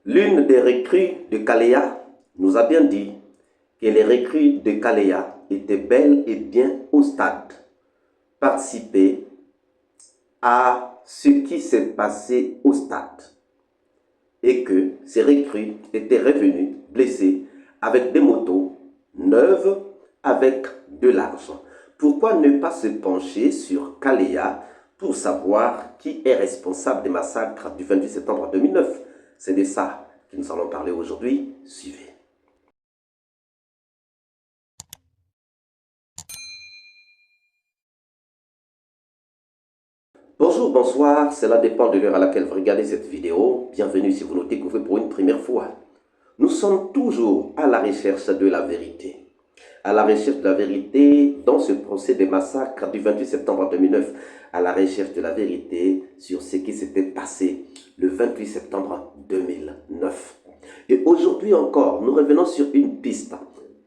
L'une des recrues de Kaléa nous a bien dit que les recrues de Kaléa étaient bel et bien au stade, participer à ce qui s'est passé au stade et que ces recrues étaient revenus blessés avec des motos neuves, avec de l'argent. Pourquoi ne pas se pencher sur Kaléa pour savoir qui est responsable des massacres du 28 septembre 2009? C'est de ça que nous allons parler aujourd'hui. Suivez. Bonjour, bonsoir, cela dépend de l'heure à laquelle vous regardez cette vidéo. Bienvenue si vous nous découvrez pour une première fois. Nous sommes toujours à la recherche de la vérité. À la recherche de la vérité dans ce procès des massacres du 28 septembre 2009. À la recherche de la vérité sur ce qui s'était passé le 28 septembre 2009. Et aujourd'hui encore, nous revenons sur une piste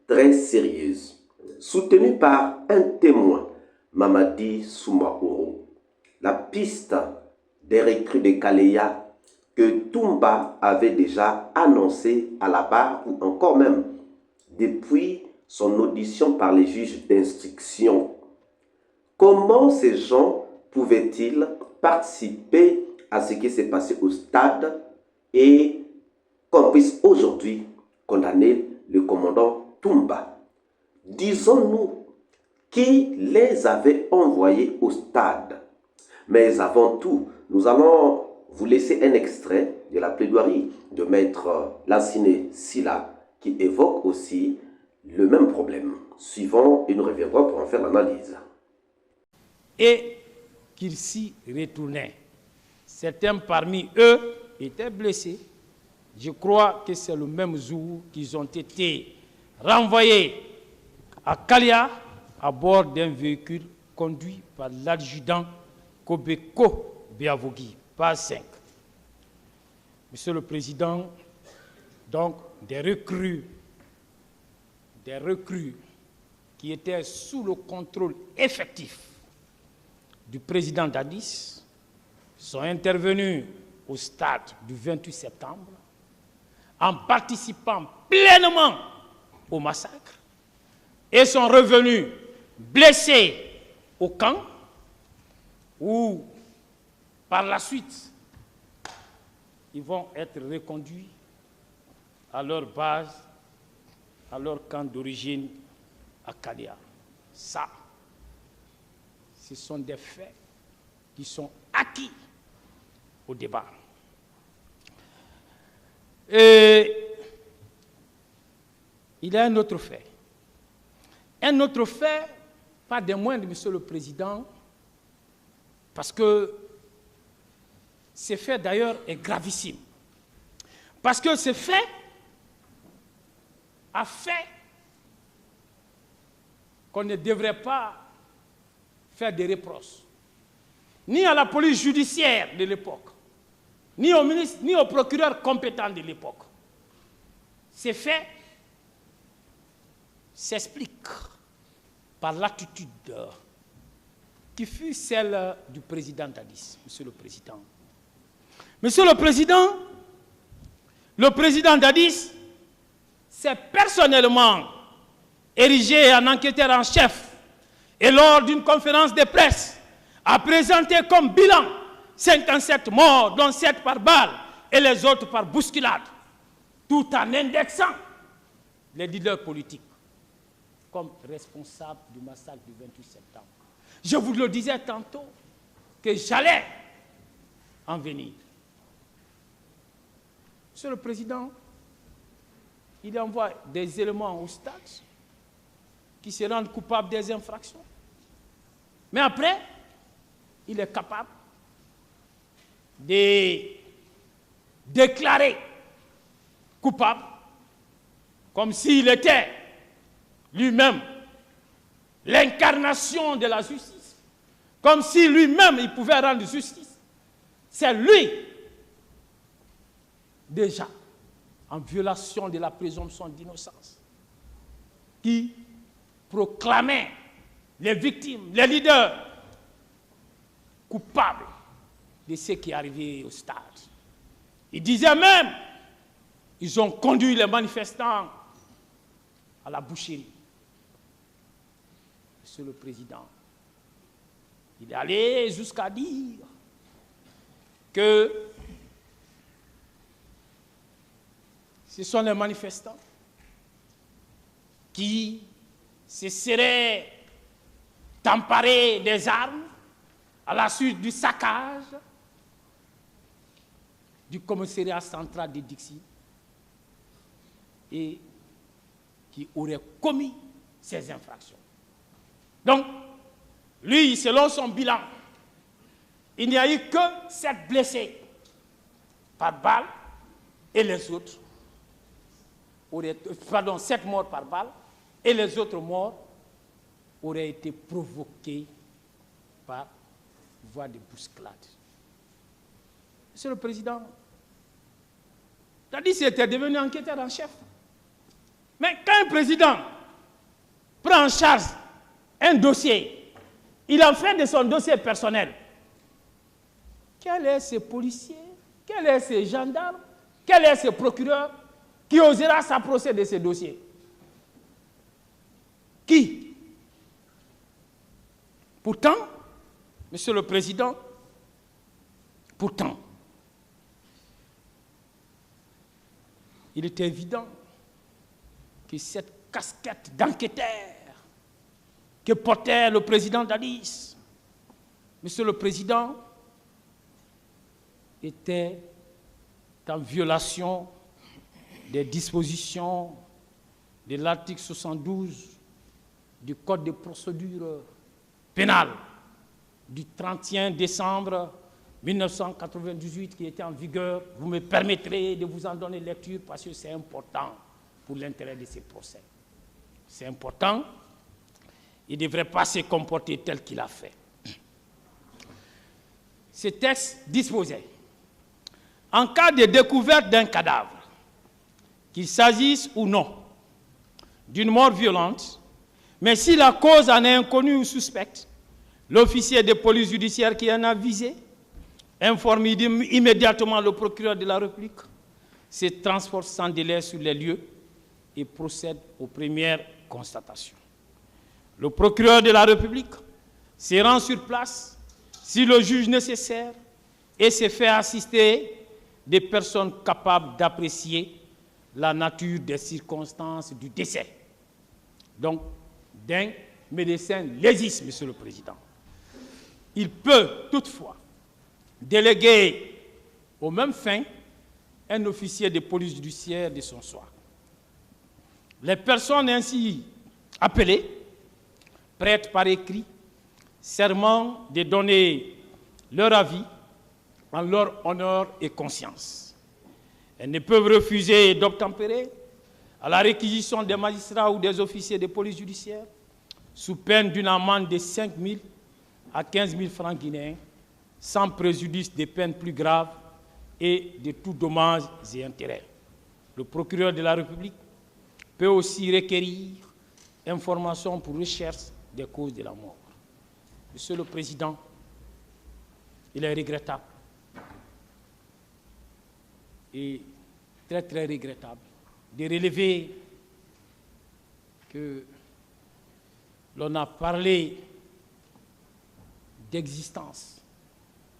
très sérieuse, soutenue par un témoin, Mamadi Soumaoro. La piste des recrues de Kaléa que Toumba avait déjà annoncé à la barre ou encore même depuis son audition par les juges d'instruction. Comment ces gens pouvaient-ils participer à ce qui s'est passé au stade et qu'on puisse aujourd'hui condamner le commandant Toumba? Disons-nous qui les avait envoyés au stade. Mais avant tout, nous allons vous laisser un extrait de la plaidoirie de maître Lassiné Silla qui évoque aussi le même problème. Suivant et nous reviendrons pour en faire l'analyse. Et qu'ils s'y retournaient. Certains parmi eux étaient blessés. Je crois que c'est le même jour qu'ils ont été renvoyés à Kaléa à bord d'un véhicule conduit par l'adjudant Kobeko Biavogi, page 5. Monsieur le Président, donc des recrues qui étaient sous le contrôle effectif du président Dadis sont intervenus au stade du 28 septembre en participant pleinement au massacre et sont revenus blessés au camp où, par la suite, ils vont être reconduits à leur base, à leur camp d'origine à Kaléa. Ça, ce sont des faits qui sont acquis au débat. Et il y a un autre fait. Un autre fait, pas des moindres, Monsieur le Président, parce que ce fait d'ailleurs est gravissime. Parce que ce fait a fait qu'on ne devrait pas faire des reproches, ni à la police judiciaire de l'époque, ni au ministre, ni au procureur compétent de l'époque. Ces faits s'expliquent par l'attitude qui fut celle du président Dadis, Monsieur le Président. Monsieur le Président Dadis s'est personnellement érigé en enquêteur en chef et lors d'une conférence de presse a présenté comme bilan 57 morts, dont 7 par balle et les autres par bousculade, tout en indexant les leaders politiques comme responsables du massacre du 28 septembre. Je vous le disais tantôt que j'allais en venir. Monsieur le Président, il envoie des éléments au stade qui se rendent coupables des infractions. Mais après, il est capable de déclarer coupable comme s'il était lui-même l'incarnation de la justice, comme si lui-même il pouvait rendre justice. C'est lui, déjà, en violation de la présomption d'innocence, qui proclamait les victimes, les leaders coupables de ce qui est arrivé au stade. Il disait même ils ont conduit les manifestants à la boucherie. Monsieur le Président, il est allé jusqu'à dire que ce sont les manifestants qui se seraient emparés des armes à la suite du saccage du commissariat central de Dixie et qui auraient commis ces infractions. Donc, lui, selon son bilan, il n'y a eu que 7 blessés par balle et les autres, 7 morts par balle et les autres morts auraient été provoqués par voie de bousculade. Monsieur le Président, Dadis était devenu enquêteur en chef. Mais quand un président prend en charge un dossier, il en fait de son dossier personnel. Quels sont ces policiers, quels sont ces gendarmes, quels sont ces procureurs qui osera s'approcher de ces dossiers? Qui? Pourtant, Monsieur le Président, pourtant, il était évident que cette casquette d'enquêteur que portait le président Dadis, Monsieur le Président, était en violation des dispositions de l'article 72 du Code de procédure pénale du 31 décembre 1998 qui était en vigueur. Vous me permettrez de vous en donner lecture parce que c'est important pour l'intérêt de ces procès. C'est important. Il ne devrait pas se comporter tel qu'il a fait. Ce texte disposait, en cas de découverte d'un cadavre, qu'il s'agisse ou non d'une mort violente, mais si la cause en est inconnue ou suspecte, l'officier de police judiciaire qui en a visé informe immédiatement le procureur de la République, se transporte sans délai sur les lieux et procède aux premières constatations. Le procureur de la République se rend sur place si le juge nécessaire et se fait assister des personnes capables d'apprécier la nature des circonstances du décès. Donc, d'un médecin légiste, Monsieur le Président. Il peut toutefois déléguer aux mêmes fins un officier de police judiciaire de son choix. Les personnes ainsi appelées prêtent par écrit serment de donner leur avis en leur honneur et conscience. Elles ne peuvent refuser d'obtempérer à la réquisition des magistrats ou des officiers de police judiciaire sous peine d'une amende de 5 000 à 15 000 francs guinéens, sans préjudice des peines plus graves et de tout dommages et intérêts. Le procureur de la République peut aussi requérir informations pour recherche des causes de la mort. Monsieur le Président, il est regrettable et très très regrettable de relever que l'on a parlé d'existence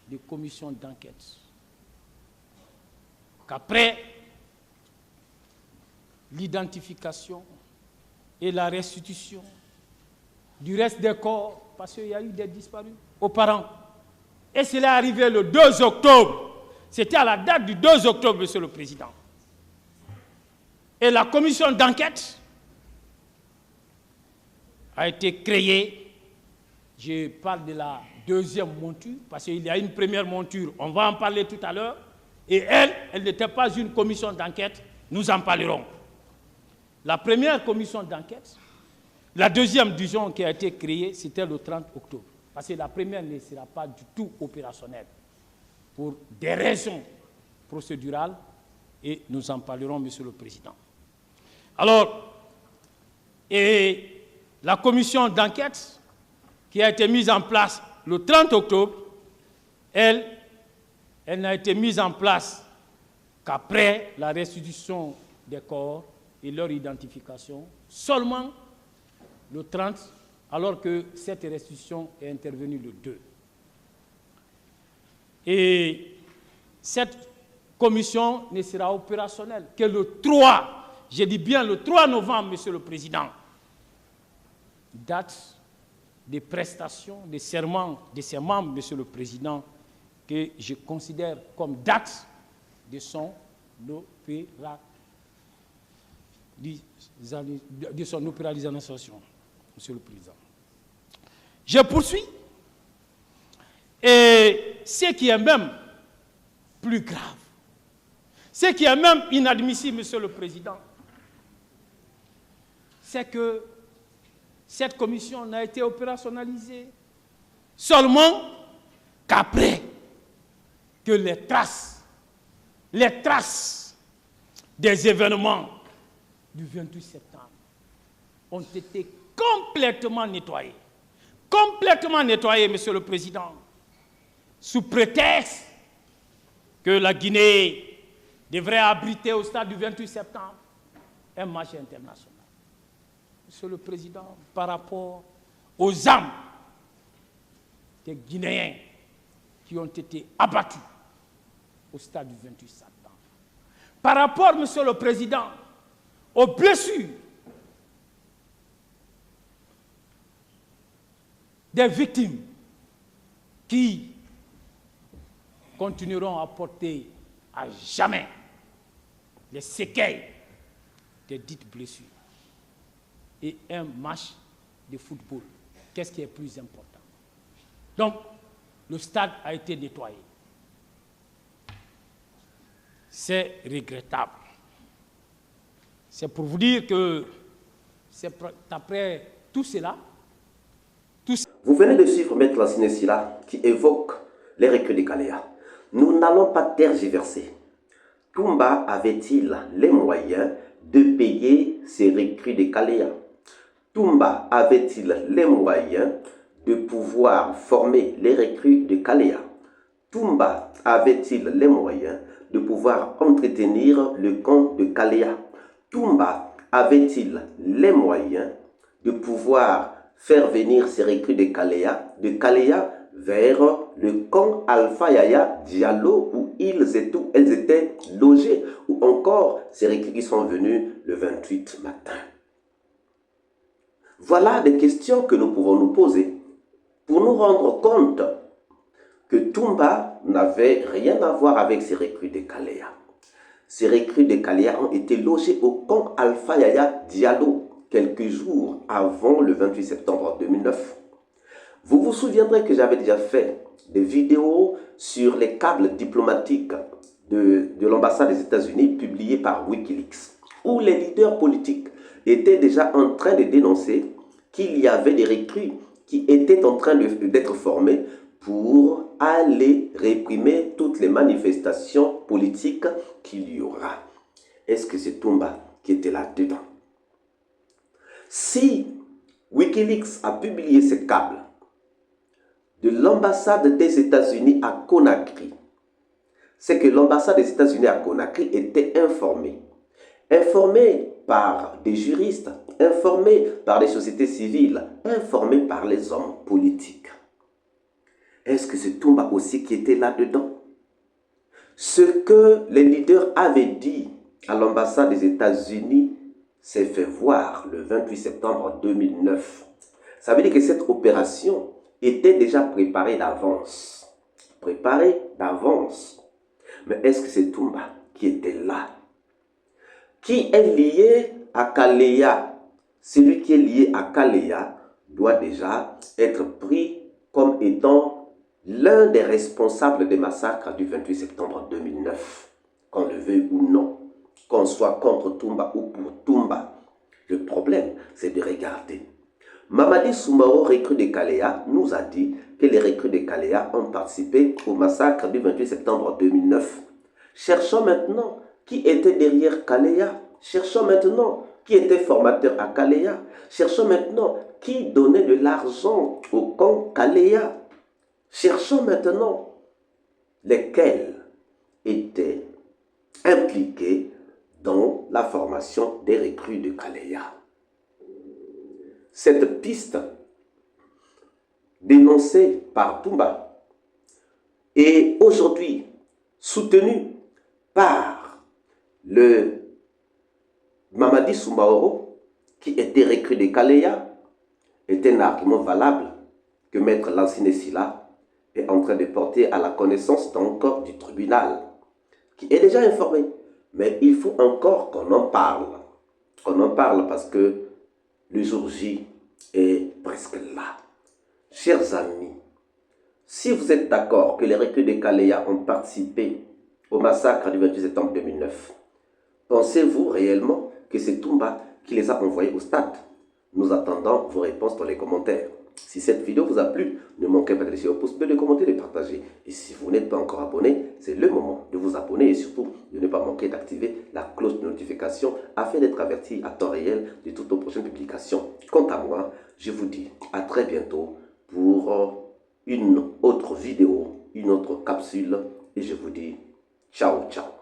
de commissions d'enquête, qu'après l'identification et la restitution du reste des corps, parce qu'il y a eu des disparus, aux parents. Et cela est arrivé le 2 octobre. C'était à la date du 2 octobre, Monsieur le Président. Et la commission d'enquête a été créée. Je parle de la deuxième monture, parce qu'il y a une première monture, on va en parler tout à l'heure, et elle n'était pas une commission d'enquête, nous en parlerons. La première commission d'enquête, la deuxième, disons, qui a été créée, c'était le 30 octobre, parce que la première ne sera pas du tout opérationnelle, pour des raisons procédurales, et nous en parlerons, Monsieur le Président. Alors, et la commission d'enquête qui a été mise en place le 30 octobre, elle n'a été mise en place qu'après la restitution des corps et leur identification, seulement le 30, alors que cette restitution est intervenue le 2. Et cette commission ne sera opérationnelle que le 3, je dis bien le 3 novembre, Monsieur le Président, date des prestations, des serments de ses membres, Monsieur le Président, que je considère comme date de son opéralisation, Monsieur le Président. Je poursuis. Et ce qui est même plus grave, ce qui est même inadmissible, Monsieur le Président, c'est que cette commission n'a été opérationnalisée seulement qu'après que les traces des événements du 28 septembre ont été complètement nettoyées. Complètement nettoyées, Monsieur le Président, sous prétexte que la Guinée devrait abriter au stade du 28 septembre un match international. Monsieur le Président, par rapport aux âmes des Guinéens qui ont été abattus au stade du 28 septembre, par rapport, Monsieur le Président, aux blessures des victimes qui continueront à porter à jamais les séquelles des dites blessures. Et un match de football, qu'est-ce qui est plus important? Donc, le stade a été nettoyé. C'est regrettable. C'est pour vous dire que c'est après tout cela. Vous venez de suivre Maître Lassine Silla qui évoque les recrues de Kaléa. Nous n'allons pas tergiverser. Toumba avait-il les moyens de payer ces recrues de Kaléa? Toumba avait-il les moyens de pouvoir former les recrues de Kaléa? Toumba avait-il les moyens de pouvoir entretenir le camp de Kaléa? Toumba avait-il les moyens de pouvoir faire venir ces recrues de Kaléa vers le camp Alpha Yaya Diallo où elles étaient logées, ou encore ces recrues qui sont venues le 28 matin? Voilà des questions que nous pouvons nous poser pour nous rendre compte que Toumba n'avait rien à voir avec ces recrues de Kaléa. Ces recrues de Kaléa ont été logées au camp Alpha Yaya Diallo quelques jours avant le 28 septembre 2009. Vous vous souviendrez que j'avais déjà fait des vidéos sur les câbles diplomatiques de l'ambassade des États-Unis publiées par Wikileaks, où les leaders politiques étaient déjà en train de dénoncer qu'il y avait des recrues qui étaient en train d'être formés pour aller réprimer toutes les manifestations politiques qu'il y aura. Est-ce que c'est Toumba qui était là-dedans? Si Wikileaks a publié ces câbles de l'ambassade des États-Unis à Conakry, c'est que l'ambassade des États-Unis à Conakry était informée par des juristes, informée par des sociétés civiles, informée par les hommes politiques. Est-ce que c'est Toumba aussi qui était là-dedans? Ce que les leaders avaient dit à l'ambassade des États-Unis s'est fait voir le 28 septembre 2009. Ça veut dire que cette opération était déjà préparée d'avance. Préparée d'avance. Mais est-ce que c'est Toumba qui était là? Qui est lié à Kaléa? Celui qui est lié à Kaléa doit déjà être pris comme étant l'un des responsables des massacres du 28 septembre 2009, qu'on le veuille ou non, qu'on soit contre Toumba ou pour Toumba. Le problème, c'est de regarder. Mamadi Soumao, recrue de Kaléa, nous a dit que les recrues de Kaléa ont participé au massacre du 28 septembre 2009. Cherchons maintenant qui était derrière Kaléa. Cherchons maintenant qui était formateur à Kaléa. Cherchons maintenant qui donnait de l'argent au camp Kaléa. Cherchons maintenant lesquels étaient impliqués dans la formation des recrues de Kaleya. Cette piste, dénoncée par Toumba, est aujourd'hui soutenue par le Mamadi Soumaoro, qui était recrue de Kaleya, est un argument valable que Maître Lansine Silla est en train de porter à la connaissance donc du tribunal, qui est déjà informé. Mais il faut encore qu'on en parle. Qu'on en parle parce que le jour J est presque là. Chers amis, si vous êtes d'accord que les recrues de Kaleya ont participé au massacre du 28 septembre 2009, pensez-vous réellement que c'est Toumba qui les a envoyés au stade? Nous attendons vos réponses dans les commentaires. Si cette vidéo vous a plu, ne manquez pas de laisser un pouce bleu, de commenter, de partager. Et si vous n'êtes pas encore abonné, c'est le moment de vous abonner et surtout de ne pas manquer d'activer la cloche de notification afin d'être averti à temps réel de toutes nos prochaines publications. Quant à moi, je vous dis à très bientôt pour une autre vidéo, une autre capsule et je vous dis ciao, ciao.